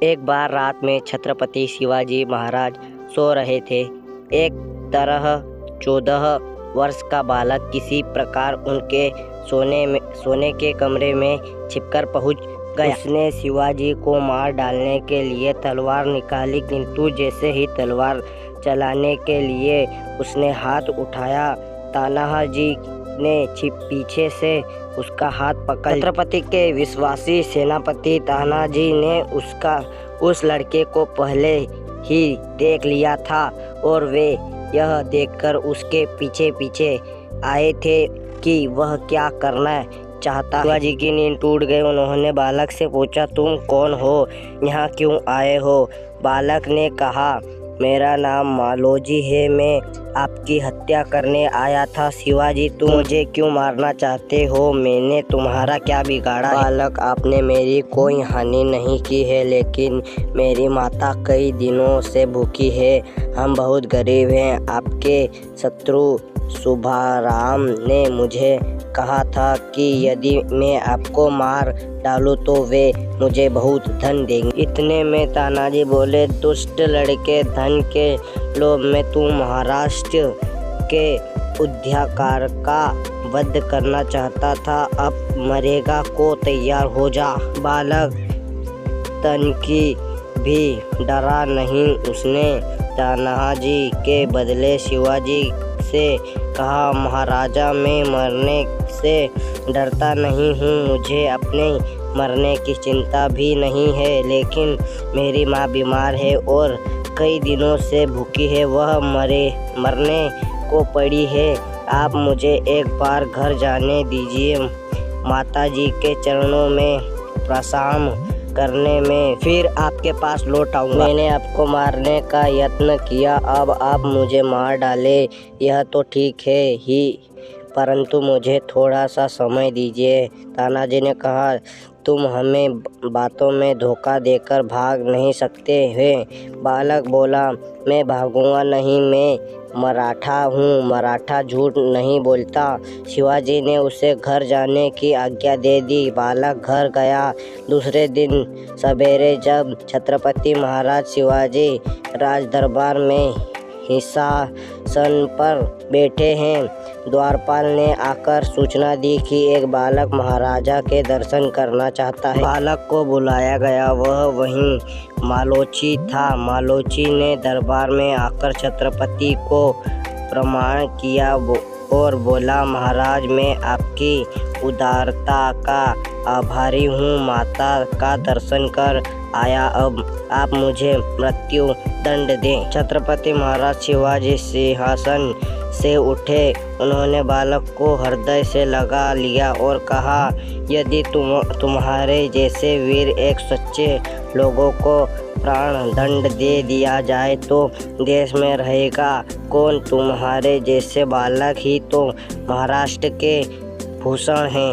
एक बार रात में छत्रपति शिवाजी महाराज सो रहे थे। एक तरह 14 वर्ष का बालक किसी प्रकार उनके सोने के कमरे में छिपकर पहुंच गया। उसने शिवाजी को मार डालने के लिए तलवार निकाली, किंतु जैसे ही तलवार चलाने के लिए उसने हाथ उठाया, तानाजी ने पीछे से उसका हाथ पकड़। छत्रपति के विश्वासी सेनापति तानाजी ने उस लड़के को पहले ही देख लिया था और वे यह देखकर उसके पीछे पीछे आए थे कि वह क्या करना चाहता है। शिवाजी की नींद टूट गई। उन्होंने बालक से पूछा, तुम कौन हो, यहाँ क्यों आए हो? बालक ने कहा, मेरा नाम मालोजी है, मैं आपकी हत्या करने आया था। शिवाजी, तुम मुझे क्यों मारना चाहते हो? मैंने तुम्हारा क्या बिगाड़ा है? बालक, आपने मेरी कोई हानि नहीं की है, लेकिन मेरी माता कई दिनों से भूखी है। हम बहुत गरीब हैं। आपके शत्रु सुभाराम ने मुझे कहा था कि यदि मैं आपको मार डालूं तो वे मुझे बहुत धन देंगे। इतने में तानाजी बोले, दुष्ट लड़के, धन के लोभ में तू महाराष्ट्र के उद्धारकार का वध करना चाहता था, अब मरेगा को तैयार हो जा। बालक तनकी भी डरा नहीं। उसने तानाजी के बदले शिवाजी से कहा, महाराजा, मैं मरने से डरता नहीं हूँ, मुझे अपने मरने की चिंता भी नहीं है, लेकिन मेरी माँ बीमार है और कई दिनों से भूखी है, वह मरने को पड़ी है। आप मुझे एक बार घर जाने दीजिए, माताजी के चरणों में प्रणाम करने में फिर आपके पास लौट आऊँगा। मैंने आपको मारने का यत्न किया, अब आप मुझे मार डाले, यह तो ठीक है ही, परंतु मुझे थोड़ा सा समय दीजिए। तानाजी ने कहा, तुम हमें बातों में धोखा देकर भाग नहीं सकते हैं। बालक बोला, मैं भागूंगा नहीं, मैं मराठा हूँ, मराठा झूठ नहीं बोलता। शिवाजी ने उसे घर जाने की आज्ञा दे दी। बालक घर गया। दूसरे दिन सवेरे जब छत्रपति महाराज शिवाजी राज दरबार में सिंहासन पर बैठे हैं, द्वारपाल ने आकर सूचना दी कि एक बालक महाराजा के दर्शन करना चाहता है। बालक को बुलाया गया। वह वहीं मालोची था। मालोची ने दरबार में आकर छत्रपति को प्रणाम किया और बोला, महाराज, मैं आपकी उदारता का आभारी हूँ। माता का दर्शन कर आया, अब आप मुझे मृत्यु दंड दें। छत्रपति महाराज शिवाजी सिंहासन से उठे। उन्होंने बालक को हृदय से लगा लिया और कहा, यदि तुम्हारे जैसे वीर एक सच्चे लोगों को प्राण दंड दे दिया जाए तो देश में रहेगा कौन? तुम्हारे जैसे बालक ही तो महाराष्ट्र के भूषण हैं।